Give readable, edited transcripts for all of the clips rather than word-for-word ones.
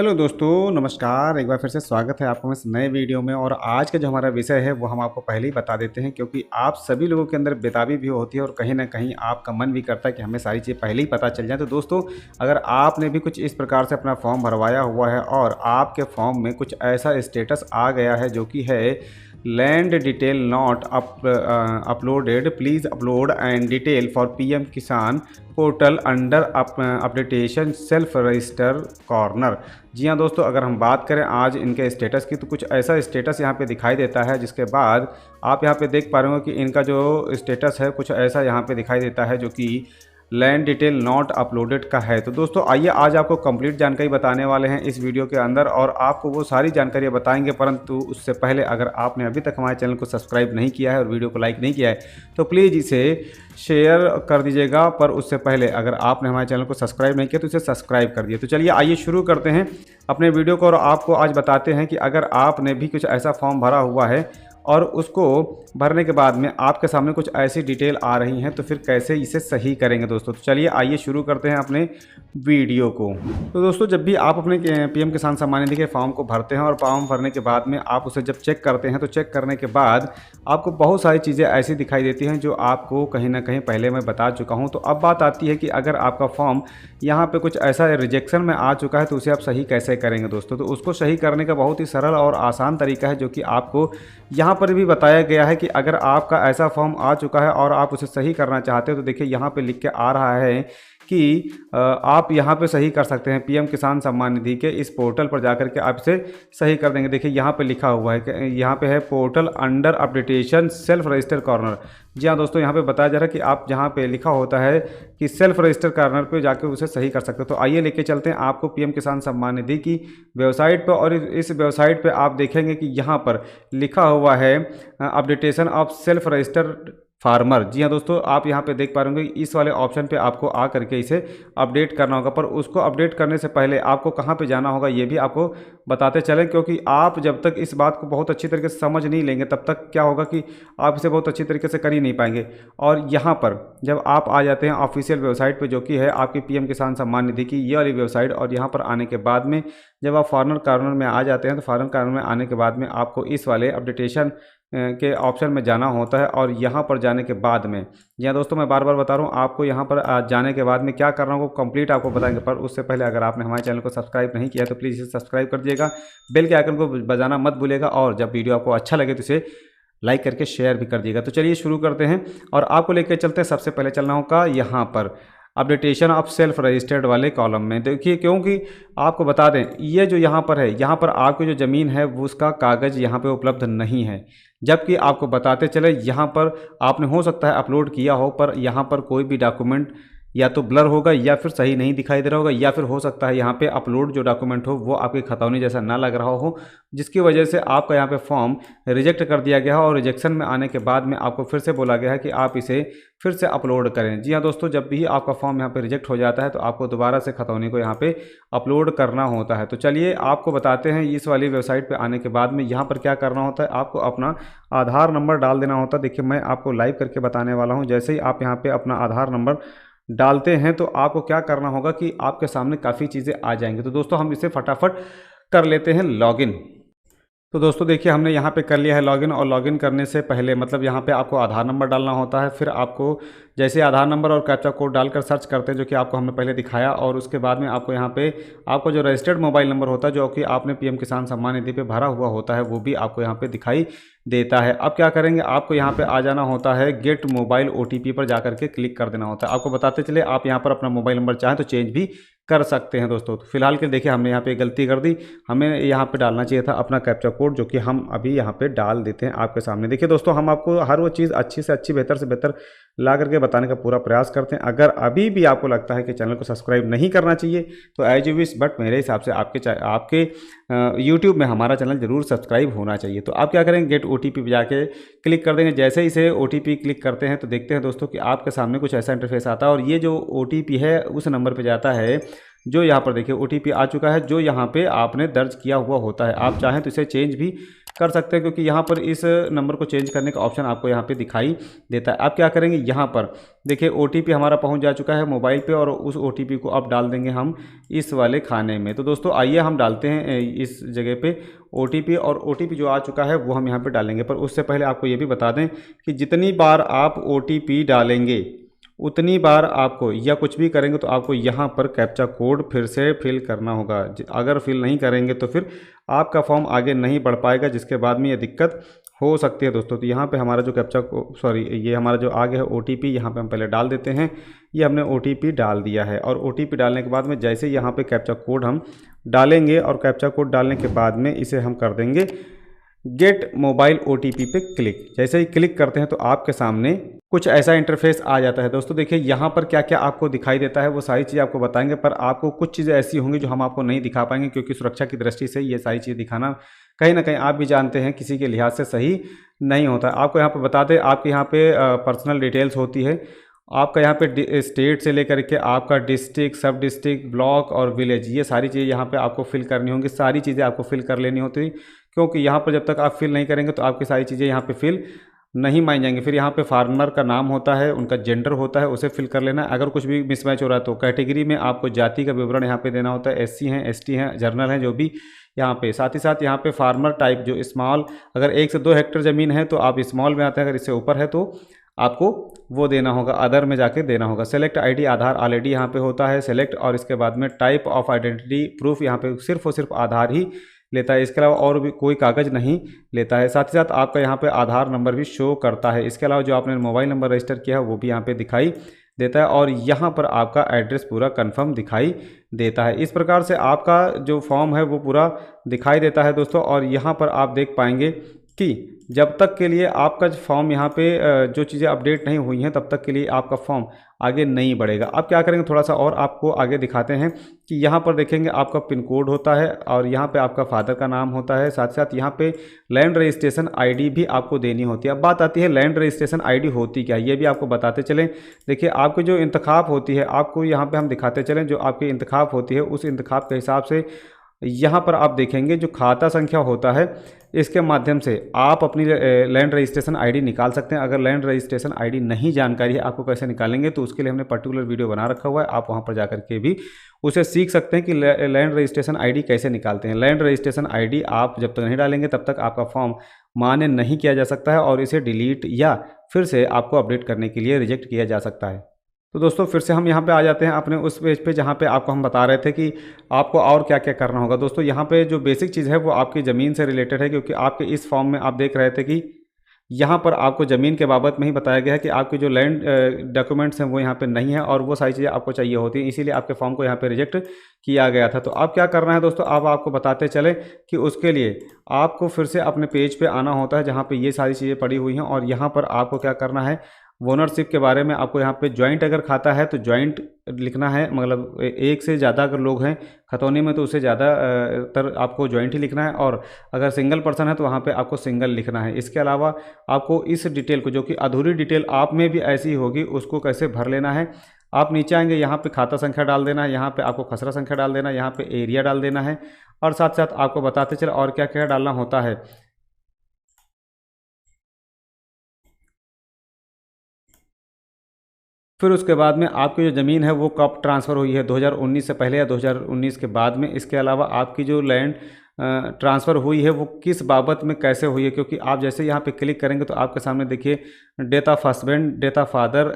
Hello दोस्तों, नमस्कार। एक बार फिर से स्वागत है आपको इस नए वीडियो में। और आज का जो हमारा विषय है वो हम आपको पहले ही बता देते हैं, क्योंकि आप सभी लोगों के अंदर बेताबी भी होती है और कहीं ना कहीं आपका मन भी करता है कि हमें सारी चीज़ पहले ही पता चल जाए। तो दोस्तों, अगर आपने भी कुछ इस प्रकार से अपना फॉर्म भरवाया हुआ है और आपके फॉर्म में कुछ ऐसा स्टेटस आ गया है जो कि है land detail not uploaded, please upload and detail for PM Kisan portal under updation self register corner. जी हाँ दोस्तों, अगर हम बात करें आज इनके स्टेटस की, तो कुछ ऐसा स्टेटस यहाँ पे दिखाई देता है, जिसके बाद आप यहाँ पे देख पा रहे हो कि इनका जो स्टेटस है कुछ ऐसा यहाँ पे दिखाई देता है जो कि लैंड डिटेल नॉट अपलोडेड का है। तो दोस्तों आइए आज आपको कंप्लीट जानकारी बताने वाले हैं इस वीडियो के अंदर, और आपको वो सारी जानकारियाँ बताएंगे। परंतु उससे पहले अगर आपने अभी तक हमारे चैनल को सब्सक्राइब नहीं किया है और वीडियो को लाइक नहीं किया है तो प्लीज़ इसे शेयर कर दीजिएगा। पर उससे पहले अगर आपने हमारे चैनल को सब्सक्राइब नहीं किया तो इसे सब्सक्राइब कर दिए। तो चलिए आइए शुरू करते हैं अपने वीडियो को, और आपको आज बताते हैं कि अगर आपने भी कुछ ऐसा फॉर्म भरा हुआ है और उसको भरने के बाद में आपके सामने कुछ ऐसी डिटेल आ रही हैं, तो फिर कैसे इसे सही करेंगे दोस्तों। तो चलिए आइए शुरू करते हैं अपने वीडियो को। तो दोस्तों, जब भी आप अपने पीएम किसान सम्मान निधि के फॉर्म को भरते हैं और फॉर्म भरने के बाद में आप उसे जब चेक करते हैं, तो चेक करने के बाद आपको बहुत सारी चीज़ें ऐसी दिखाई देती हैं जो आपको कहीं ना कहीं पहले मैं बता चुका हूँ। तो अब बात आती है कि अगर आपका फॉर्म यहाँ पे कुछ ऐसा रिजेक्शन में आ चुका है तो उसे आप सही कैसे करेंगे दोस्तों। तो उसको सही करने का बहुत ही सरल और आसान तरीका है, जो कि आपको यहाँ पर भी बताया गया है कि अगर आपका ऐसा फॉर्म आ चुका है और आप उसे सही करना चाहते हो, तो देखिए यहाँ पे लिख के आ रहा है कि आप यहाँ पे सही कर सकते हैं। पीएम किसान सम्मान निधि के इस पोर्टल पर जाकर के आप इसे सही कर देंगे। देखिए यहाँ पे लिखा हुआ है कि यहाँ पे है portal under updation self register corner. जी हाँ दोस्तों, यहाँ पे बताया जा रहा है कि आप जहाँ पे लिखा होता है कि सेल्फ रजिस्टर कॉर्नर पे जाकर उसे सही कर सकते हो। तो आइए लेके चलते हैं आपको पीएम किसान सम्मान निधि की वेबसाइट पर, और इस वेबसाइट पर आप देखेंगे कि यहाँ पर लिखा हुआ है updation of self register farmer. जी हाँ दोस्तों, आप यहाँ पे देख पा रहे होंगे इस वाले ऑप्शन पे आपको आ करके इसे अपडेट करना होगा। पर उसको अपडेट करने से पहले आपको कहाँ पे जाना होगा ये भी आपको बताते चलें, क्योंकि आप जब तक इस बात को बहुत अच्छी तरीके से समझ नहीं लेंगे तब तक क्या होगा कि आप इसे बहुत अच्छी तरीके से कर ही नहीं पाएंगे। और यहाँ पर जब आप आ जाते हैं ऑफिशियल वेबसाइट पर, जो कि है आपकी पीएम किसान सम्मान निधि की ये वाली वेबसाइट, और यहाँ पर आने के बाद में जब आप फार्मर कॉर्नर में आ जाते हैं, तो फार्मर कॉर्नर में आने के बाद में आपको इस वाले अपडेटेशन के ऑप्शन में जाना होता है। और यहाँ पर जाने के बाद में, यहाँ दोस्तों मैं बार बार बता रहा हूँ आपको, यहाँ पर जाने के बाद में क्या करना होगा कंप्लीट आपको बताएंगे। पर उससे पहले अगर आपने हमारे चैनल को सब्सक्राइब नहीं किया तो प्लीज़ इसे सब्सक्राइब कर दिएगा, बेल के आइकन को बजाना मत भूलिएगा, और जब वीडियो आपको अच्छा लगे तो इसे लाइक करके शेयर भी कर दिएगा। तो चलिए शुरू करते हैं और आपको लेकर चलते हैं। सबसे पहले चलना होगा यहाँ पर अपडेटेशन ऑफ सेल्फ रजिस्टर्ड वाले कॉलम में। देखिए, क्योंकि आपको बता दें ये जो यहाँ पर है, यहाँ पर आपकी जो ज़मीन है वो उसका कागज़ यहाँ पे उपलब्ध नहीं है। जबकि आपको बताते चले यहाँ पर आपने हो सकता है अपलोड किया हो, पर यहाँ पर कोई भी डॉक्यूमेंट या तो ब्लर होगा या फिर सही नहीं दिखाई दे रहा होगा, या फिर हो सकता है यहाँ पे अपलोड जो डॉक्यूमेंट हो वो आपके खतौनी जैसा ना लग रहा हो, जिसकी वजह से आपका यहाँ पे फॉर्म रिजेक्ट कर दिया गया है। और रिजेक्शन में आने के बाद में आपको फिर से बोला गया है कि आप इसे फिर से अपलोड करें। जी हाँ दोस्तों, जब भी आपका फॉर्म यहाँ पे रिजेक्ट हो जाता है तो आपको दोबारा से खतौनी को यहाँ पे अपलोड करना होता है। तो चलिए आपको बताते हैं इस वाली वेबसाइट पे आने के बाद में यहाँ पर क्या करना होता है। आपको अपना आधार नंबर डाल देना होता है। देखिए, मैं आपको लाइव करके बताने वाला हूँ। जैसे ही आप यहाँ पे अपना आधार नंबर डालते हैं तो आपको क्या करना होगा कि आपके सामने काफ़ी चीज़ें आ जाएंगी। तो दोस्तों हम इसे फटाफट कर लेते हैं लॉगिन। तो दोस्तों देखिए, हमने यहाँ पे कर लिया है लॉगिन, और लॉगिन करने से पहले मतलब यहाँ पे आपको आधार नंबर डालना होता है। फिर आपको जैसे आधार नंबर और कैप्चा कोड डालकर सर्च करते हैं, जो कि आपको हमने पहले दिखाया, और उसके बाद में आपको यहाँ पे आपको जो रजिस्टर्ड मोबाइल नंबर होता है जो कि आपने पीएम किसान सम्मान निधि पे भरा हुआ होता है वो भी आपको यहाँ पे दिखाई देता है। अब क्या करेंगे, आपको यहाँ पे आ जाना होता है गेट मोबाइल OTP पर जाकर के क्लिक कर देना होता है। आपको बताते चले आप यहाँ पर अपना मोबाइल नंबर चाहें तो चेंज भी कर सकते हैं दोस्तों। तो फिलहाल के देखिए हमने यहाँ पे गलती कर दी, हमें यहाँ पे डालना चाहिए था अपना कैप्चा कोड, जो कि हम अभी यहाँ पे डाल देते हैं आपके सामने। देखिए दोस्तों, हम आपको हर वो चीज़ अच्छी से अच्छी, बेहतर से बेहतर ला करके बताने का पूरा प्रयास करते हैं। अगर अभी भी आपको लगता है कि चैनल को सब्सक्राइब नहीं करना चाहिए तो एज यू विश, बट मेरे हिसाब से आपके यूट्यूब में हमारा चैनल जरूर सब्सक्राइब होना चाहिए। तो आप क्या करेंगे, गेट OTP पे जाके क्लिक कर देंगे। जैसे ही इसे OTP क्लिक करते हैं तो देखते हैं दोस्तों कि आपके सामने कुछ ऐसा इंटरफेस आता है, और ये जो OTP है उस नंबर पर जाता है जो यहाँ पर देखिए OTP आ चुका है, जो यहाँ पे आपने दर्ज किया हुआ होता है। आप चाहें तो इसे चेंज भी कर सकते हैं, क्योंकि यहाँ पर इस नंबर को चेंज करने का ऑप्शन आपको यहाँ पे दिखाई देता है। आप क्या करेंगे, यहाँ पर देखिए OTP हमारा पहुँच जा चुका है मोबाइल पे, और उस OTP को अब डाल देंगे हम इस वाले खाने में। तो दोस्तों आइए हम डालते हैं इस जगह पे OTP, और OTP जो आ चुका है वो हम यहाँ पे डालेंगे। पर उससे पहले आपको ये भी बता दें कि जितनी बार आप OTP डालेंगे उतनी बार आपको, या कुछ भी करेंगे तो आपको यहाँ पर कैप्चा कोड फिर से फिल करना होगा। अगर फिल नहीं करेंगे तो फिर आपका फॉर्म आगे नहीं बढ़ पाएगा, जिसके बाद में ये दिक्कत हो सकती है दोस्तों। तो यहाँ पे हमारा जो कैप्चा ये हमारा जो आ गया है OTP, यहाँ पे हम पहले डाल देते हैं। ये हमने OTP डाल दिया है, और OTP डालने के बाद में जैसे यहाँ पे कैप्चा कोड हम डालेंगे, और कैप्चा कोड डालने के बाद में इसे हम कर देंगे गेट मोबाइल OTP पे क्लिक। जैसे ही क्लिक करते हैं तो आपके सामने कुछ ऐसा इंटरफेस आ जाता है। दोस्तों देखिए यहाँ पर क्या क्या आपको दिखाई देता है वो सारी चीज़ें आपको बताएंगे, पर आपको कुछ चीज़ें ऐसी होंगी जो हम आपको नहीं दिखा पाएंगे, क्योंकि सुरक्षा की दृष्टि से ये सारी चीज़ें दिखाना कहीं ना कहीं आप भी जानते हैं किसी के लिहाज से सही नहीं होता। आपको यहाँ पर बता दें, आपके यहाँ पे पर्सनल डिटेल्स होती है। आपका यहाँ पे स्टेट से लेकर के आपका डिस्ट्रिक्ट, सब डिस्ट्रिक्ट, ब्लॉक और विलेज, ये सारी चीज़ें यहाँ पे आपको फिल करनी होंगी। सारी चीज़ें आपको फिल कर लेनी होती है, क्योंकि यहाँ पर जब तक आप फिल नहीं करेंगे तो आपकी सारी चीज़ें यहाँ पे फिल नहीं मानी जाएंगी। फिर यहाँ पे फार्मर का नाम होता है, उनका जेंडर होता है, उसे फिल कर लेना है। अगर कुछ भी मिसमैच हो रहा है तो कैटेगरी में आपको जाति का विवरण यहाँ पे देना होता है। SC हैं, ST हैं, जर्नल हैं, जो भी यहाँ पे। साथ ही साथ यहाँ पे फार्मर टाइप जो स्मॉल, अगर 1 से 2 हेक्टेयर ज़मीन है तो आप स्मॉल में आते हैं, अगर इससे ऊपर है तो आपको वो देना होगा, अदर में जाके देना होगा। सेलेक्ट ID, आधार ऑलरेडी यहाँ पे होता है सेलेक्ट, और इसके बाद में टाइप ऑफ आइडेंटिटी प्रूफ यहाँ पे सिर्फ और सिर्फ आधार ही लेता है, इसके अलावा और भी कोई कागज़ नहीं लेता है। साथ ही साथ आपका यहाँ पे आधार नंबर भी शो करता है। इसके अलावा जो आपने मोबाइल नंबर रजिस्टर किया है वो भी यहाँ पे दिखाई देता है, और यहाँ पर आपका एड्रेस पूरा कंफर्म दिखाई देता है। इस प्रकार से आपका जो फॉर्म है वो पूरा दिखाई देता है दोस्तों। और यहाँ पर आप देख पाएंगे कि जब तक के लिए आपका फॉर्म यहाँ पे जो चीज़ें अपडेट नहीं हुई हैं तब तक के लिए आपका फॉर्म आगे नहीं बढ़ेगा। अब क्या करेंगे, थोड़ा सा और आपको आगे दिखाते हैं कि यहाँ पर देखेंगे आपका पिन कोड होता है, और यहाँ पे आपका फादर का नाम होता है। साथ साथ यहाँ पे लैंड रजिस्ट्रेशन ID भी आपको देनी होती है। अब बात आती है लैंड रजिस्ट्रेशन ID होती क्या है, ये भी आपको बताते चलें। देखिए आपकी जो इंतखाब होती है, आपको यहाँ पर हम दिखाते चलें, जो आपकी इंतखाब होती है उस इंतखाब के हिसाब से यहाँ पर आप देखेंगे जो खाता संख्या होता है, इसके माध्यम से आप अपनी लैंड रजिस्ट्रेशन ID निकाल सकते हैं। अगर लैंड रजिस्ट्रेशन ID नहीं जानकारी है आपको कैसे निकालेंगे, तो उसके लिए हमने पर्टिकुलर वीडियो बना रखा हुआ है, आप वहाँ पर जाकर के भी उसे सीख सकते हैं कि लैंड रजिस्ट्रेशन ID कैसे निकालते हैं। लैंड रजिस्ट्रेशन ID आप जब तक नहीं डालेंगे तब तक आपका फॉर्म मान्य नहीं किया जा सकता है, और इसे डिलीट या फिर से आपको अपडेट करने के लिए रिजेक्ट किया जा सकता है। तो दोस्तों फिर से हम यहाँ पे आ जाते हैं अपने उस पेज पे जहाँ पे आपको हम बता रहे थे कि आपको और क्या क्या करना होगा। दोस्तों यहाँ पे जो बेसिक चीज़ है वो आपकी ज़मीन से रिलेटेड है, क्योंकि आपके इस फॉर्म में आप देख रहे थे कि यहाँ पर आपको ज़मीन के बाबत में ही बताया गया है कि आपके जो लैंड डॉक्यूमेंट्स हैं वो यहाँ पे नहीं है, और वो सारी चीज़ें आपको चाहिए होती हैं, इसीलिए आपके फॉर्म को यहाँ पे रिजेक्ट किया गया था। तो अब क्या करना है दोस्तों, अब आपको बताते चले कि उसके लिए आपको फिर से अपने पेज पे आना होता है जहाँ पे ये सारी चीज़ें पड़ी हुई हैं, और यहाँ पर आपको क्या करना है, ओनरशिप के बारे में आपको यहाँ पे ज्वाइंट अगर खाता है तो ज्वाइंट लिखना है, मतलब 1 से ज़्यादा अगर लोग हैं खतौनी में तो उससे ज़्यादा तर आपको ज्वाइंट ही लिखना है, और अगर सिंगल पर्सन है तो वहाँ पे आपको सिंगल लिखना है। इसके अलावा आपको इस डिटेल को, जो कि अधूरी डिटेल आप में भी ऐसी होगी, उसको कैसे भर लेना है। आप नीचे आएंगे, यहाँ पे खाता संख्या डाल देना है, यहाँ पे आपको खसरा संख्या डाल देना है, यहाँ पे एरिया डाल देना है, और साथ साथ आपको बताते चले और क्या क्या डालना होता है। फिर उसके बाद में आपकी जो ज़मीन है वो कब ट्रांसफ़र हुई है, 2019 से पहले या 2019 के बाद में। इसके अलावा आपकी जो लैंड ट्रांसफ़र हुई है वो किस बाबत में कैसे हुई है, क्योंकि आप जैसे यहाँ पे क्लिक करेंगे तो आपके सामने देखिए death of husband, death of father,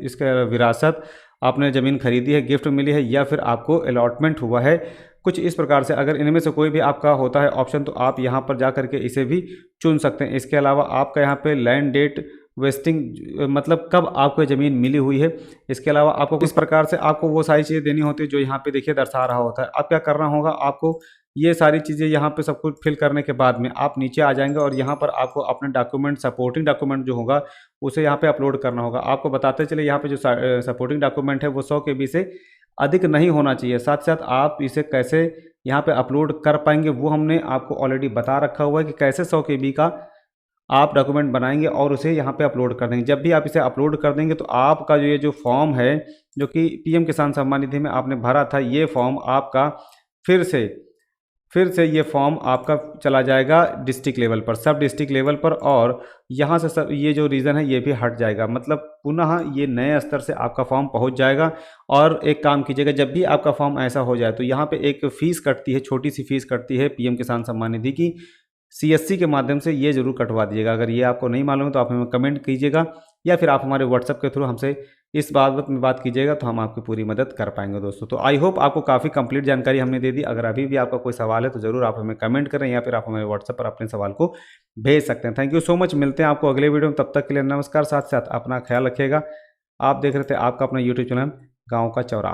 इसके विरासत, आपने ज़मीन खरीदी है, गिफ्ट मिली है, या फिर आपको अलॉटमेंट हुआ है, कुछ इस प्रकार से। अगर इनमें से कोई भी आपका होता है ऑप्शन तो आप यहाँ पर जा करके इसे भी चुन सकते हैं। इसके अलावा आपका यहाँ पे लैंड डेट वेस्टिंग, मतलब कब आपको ज़मीन मिली हुई है। इसके अलावा आपको किस प्रकार से आपको वो सारी चीज़ें देनी होती है जो यहाँ पे देखिए दर्शा रहा होता है। अब क्या करना होगा, आपको ये सारी चीज़ें यहाँ पे सब कुछ फिल करने के बाद में आप नीचे आ जाएंगे, और यहाँ पर आपको अपने डॉक्यूमेंट, सपोर्टिंग डॉक्यूमेंट जो होगा उसे यहाँ पे अपलोड करना होगा। आपको बताते चले यहाँ पे जो सपोर्टिंग डॉक्यूमेंट है वो 100 KB से अधिक नहीं होना चाहिए। साथ साथ आप इसे कैसे यहाँ पे अपलोड कर पाएंगे वो हमने आपको ऑलरेडी बता रखा हुआ है कि कैसे 100 KB का आप डॉक्यूमेंट बनाएंगे और उसे यहाँ पे अपलोड कर देंगे। जब भी आप इसे अपलोड कर देंगे तो आपका जो ये जो फॉर्म है जो कि पीएम किसान सम्मान निधि में आपने भरा था, ये फॉर्म आपका फिर से ये फॉर्म आपका चला जाएगा डिस्ट्रिक्ट लेवल पर, सब डिस्ट्रिक्ट लेवल पर, और यहाँ से सब ये जो रीज़न है ये भी हट जाएगा। मतलब पुनः ये नए स्तर से आपका फॉर्म पहुँच जाएगा। और एक काम कीजिएगा, जब भी आपका फॉर्म ऐसा हो जाए तो यहाँ पे एक फ़ीस कटती है, छोटी सी फीस कटती है पीएम किसान सम्मान निधि की, सीएससी के माध्यम से ये ज़रूर कटवा दीजिएगा। अगर ये आपको नहीं मालूम है तो आप हमें कमेंट कीजिएगा या फिर आप हमारे व्हाट्सएप के थ्रू हमसे इस बात में बात कीजिएगा, तो हम आपकी पूरी मदद कर पाएंगे दोस्तों। तो आई होप आपको काफ़ी कंप्लीट जानकारी हमने दे दी। अगर अभी भी आपका कोई सवाल है तो ज़रूर आप हमें कमेंट करें या फिर आप हमें व्हाट्सएप पर अपने सवाल को भेज सकते हैं। थैंक यू सो मच, मिलते हैं आपको अगले वीडियो में, तब तक के लिए नमस्कार। साथ साथ अपना ख्याल रखिएगा। आप देख रहे थे आपका अपना यूट्यूब चैनल गाँव का चौराहा।